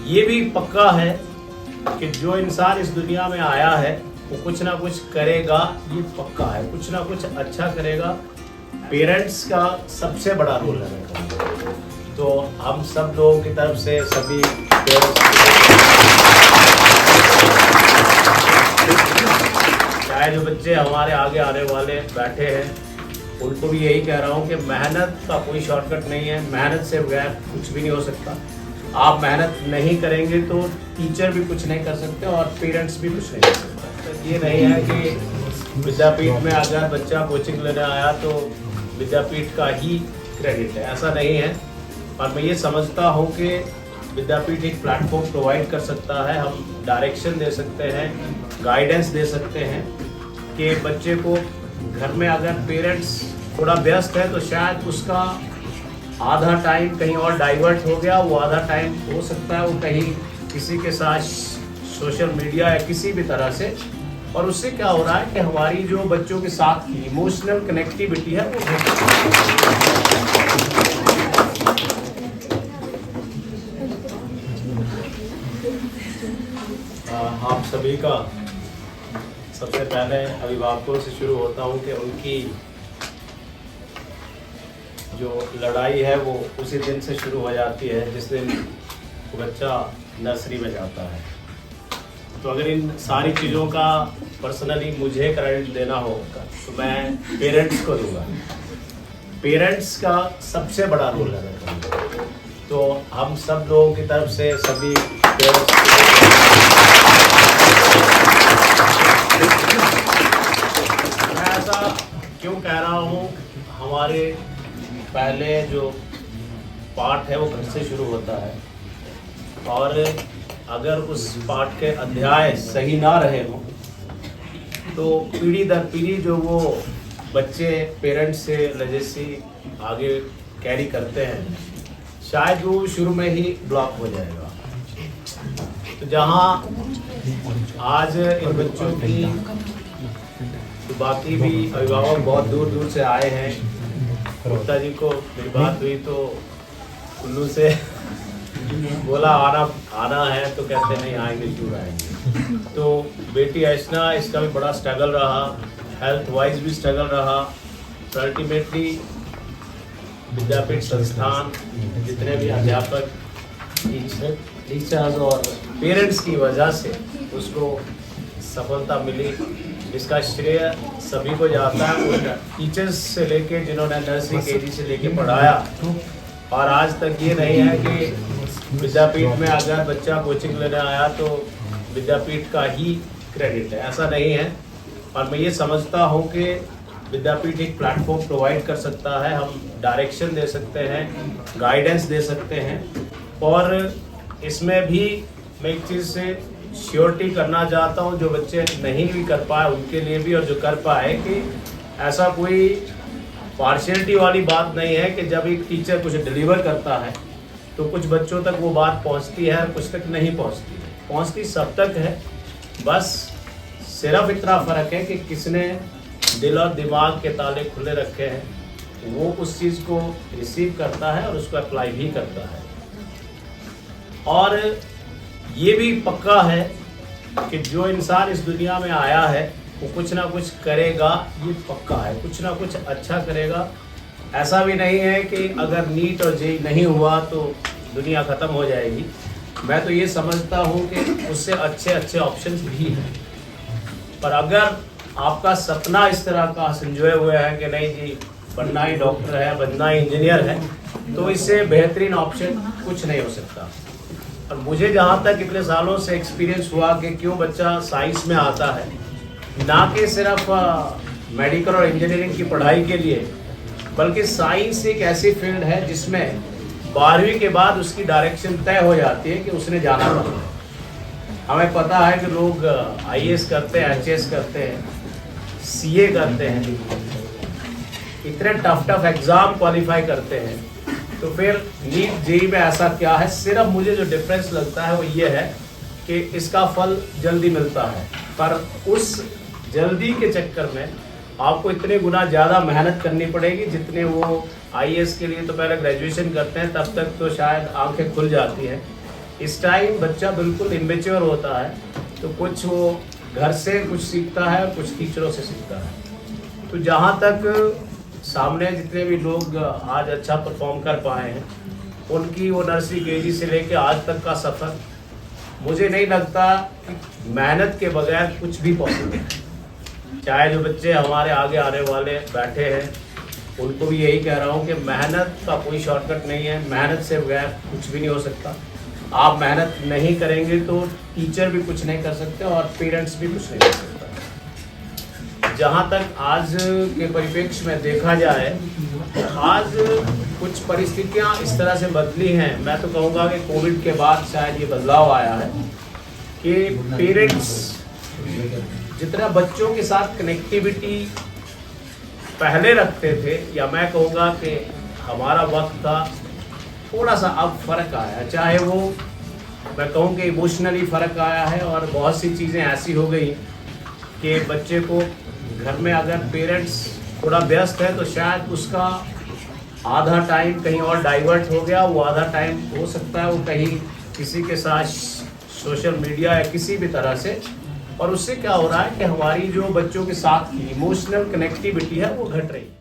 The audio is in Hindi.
ये भी पक्का है कि जो इंसान इस दुनिया में आया है वो कुछ ना कुछ करेगा, ये पक्का है, कुछ ना कुछ अच्छा करेगा। पेरेंट्स का सबसे बड़ा रोल है। तो हम सब लोगों की तरफ से सभी चाहे जो बच्चे हमारे आगे आने वाले बैठे हैं उनको भी यही कह रहा हूँ कि मेहनत का कोई शॉर्टकट नहीं है। मेहनत से बगैर कुछ भी नहीं हो सकता। आप मेहनत नहीं करेंगे तो टीचर भी कुछ नहीं कर सकते और पेरेंट्स भी कुछ नहीं कर सकते। तो ये नहीं है कि विद्यापीठ में अगर बच्चा कोचिंग लेने आया तो विद्यापीठ का ही क्रेडिट है, ऐसा नहीं है। और मैं ये समझता हूँ कि विद्यापीठ एक प्लेटफॉर्म प्रोवाइड कर सकता है। हम डायरेक्शन दे सकते हैं, गाइडेंस दे सकते हैं कि बच्चे को घर में अगर पेरेंट्स थोड़ा व्यस्त है तो शायद उसका आधा टाइम कहीं और डाइवर्ट हो गया, वो आधा टाइम हो सकता है वो कहीं किसी के साथ सोशल मीडिया या किसी भी तरह से, और उससे क्या हो रहा है कि हमारी जो बच्चों के साथ की इमोशनल कनेक्टिविटी है वो आप सभी का सबसे पहले अभिभावकों से शुरू होता हूँ कि उनकी जो लड़ाई है वो उसी दिन से शुरू हो जाती है जिस दिन बच्चा नर्सरी में जाता है। तो अगर इन सारी चीज़ों का पर्सनली मुझे क्रेडिट देना होगा तो मैं पेरेंट्स को दूंगा। पेरेंट्स का सबसे बड़ा रोल है। तो हम सब लोगों की तरफ से सभी मैं ऐसा क्यों कह रहा हूँ, हमारे पहले जो पाठ है वो घर से शुरू होता है और अगर उस पाठ के अध्याय सही ना रहे हों तो पीढ़ी दर पीढ़ी जो वो बच्चे पेरेंट्स से लेजेसी आगे कैरी करते हैं शायद वो शुरू में ही ब्लॉक हो जाएगा। तो जहाँ आज इन बच्चों की तो बाकी भी अभिभावक बहुत दूर दूर से आए हैं। गुप्ता जी को मेरी बात हुई तो कुल्लू से बोला आना है तो कहते नहीं आएंगे, क्यों आएंगे। तो बेटी अर्चना, इसका भी बड़ा स्ट्रगल रहा, हेल्थ वाइज भी स्ट्रगल रहा। तो अल्टीमेटली विद्यापीठ संस्थान जितने भी अध्यापक टीचर्स और पेरेंट्स की वजह से उसको सफलता मिली। इसका श्रेय सभी को जाता है, उन टीचर्स से लेके जिन्होंने नर्सरी केजी से लेके पढ़ाया। और आज तक ये नहीं है कि विद्यापीठ में अगर बच्चा कोचिंग लेने आया तो विद्यापीठ का ही क्रेडिट है, ऐसा नहीं है। और मैं ये समझता हूँ कि विद्यापीठ एक प्लेटफॉर्म प्रोवाइड कर सकता है। हम डायरेक्शन दे सकते हैं, गाइडेंस दे सकते हैं। और इसमें भी मैं एक चीज़ से श्योरिटी करना चाहता हूँ, जो बच्चे नहीं भी कर पाए उनके लिए भी, और जो कर पाए, कि ऐसा कोई पार्शियलिटी वाली बात नहीं है कि जब एक टीचर कुछ डिलीवर करता है तो कुछ बच्चों तक वो बात पहुँचती है, कुछ तक नहीं पहुँचती है। पहुँचती सब तक है, बस सिर्फ इतना फ़र्क है कि किसने दिल और दिमाग के ताले खुले रखे हैं, वो उस चीज़ को रिसीव करता है और उसको अप्लाई भी करता है। और ये भी पक्का है कि जो इंसान इस दुनिया में आया है वो कुछ ना कुछ करेगा, ये पक्का है, कुछ ना कुछ अच्छा करेगा। ऐसा भी नहीं है कि अगर नीट और जेईई नहीं हुआ तो दुनिया ख़त्म हो जाएगी। मैं तो ये समझता हूँ कि उससे अच्छे अच्छे ऑप्शंस भी हैं। पर अगर आपका सपना इस तरह का संजोए हुए है कि नहीं जी बनना ही डॉक्टर है, बनना ही इंजीनियर है, तो इससे बेहतरीन ऑप्शन कुछ नहीं हो सकता। और मुझे जहाँ तक इतने सालों से एक्सपीरियंस हुआ कि क्यों बच्चा साइंस में आता है, ना कि सिर्फ मेडिकल और इंजीनियरिंग की पढ़ाई के लिए, बल्कि साइंस एक ऐसी फील्ड है जिसमें 12वीं के बाद उसकी डायरेक्शन तय हो जाती है कि उसने जाना कहाँ है। हमें पता है कि लोग IAS करते हैं, HS करते हैं, CA करते हैं, इतने टफ एग्ज़ाम क्वालिफाई करते हैं। तो फिर नीट जेईई में ऐसा क्या है? सिर्फ मुझे जो डिफरेंस लगता है वो ये है कि इसका फल जल्दी मिलता है, पर उस जल्दी के चक्कर में आपको इतने गुना ज़्यादा मेहनत करनी पड़ेगी जितने वो IAS के लिए तो पहले ग्रेजुएशन करते हैं, तब तक तो शायद आंखें खुल जाती हैं। इस टाइम बच्चा बिल्कुल इमेच्योर होता है, तो कुछ वो घर से कुछ सीखता है और कुछ टीचरों से सीखता है। तो जहाँ तक सामने जितने भी लोग आज अच्छा परफॉर्म कर पाए हैं, उनकी वो नर्सरी केजी से लेके आज तक का सफ़र, मुझे नहीं लगता कि मेहनत के बगैर कुछ भी पॉसिबल है। चाहे जो बच्चे हमारे आगे आने वाले बैठे हैं, उनको भी यही कह रहा हूँ कि मेहनत का कोई शॉर्टकट नहीं है, मेहनत से बगैर कुछ भी नहीं हो सकता। आप मेहनत नहीं करेंगे तो टीचर भी कुछ नहीं कर सकते और पेरेंट्स भी कुछ नहीं कर सकता। जहाँ तक आज के परिप्रेक्ष्य में देखा जाए, आज कुछ परिस्थितियाँ इस तरह से बदली हैं, मैं तो कहूँगा कि कोविड के बाद शायद ये बदलाव आया है कि पेरेंट्स जितना बच्चों के साथ कनेक्टिविटी पहले रखते थे, या मैं कहूँगा कि हमारा वक्त था, थोड़ा सा अब फ़र्क आया है। चाहे वो मैं कहूँ कि इमोशनली फ़र्क आया है और बहुत सी चीज़ें ऐसी हो गई कि बच्चे को घर में अगर पेरेंट्स थोड़ा व्यस्त है तो शायद उसका आधा टाइम कहीं और डाइवर्ट हो गया, वो आधा टाइम हो सकता है वो कहीं किसी के साथ सोशल मीडिया या किसी भी तरह से, और उससे क्या हो रहा है कि हमारी जो बच्चों के साथ की इमोशनल कनेक्टिविटी है वो घट रही है।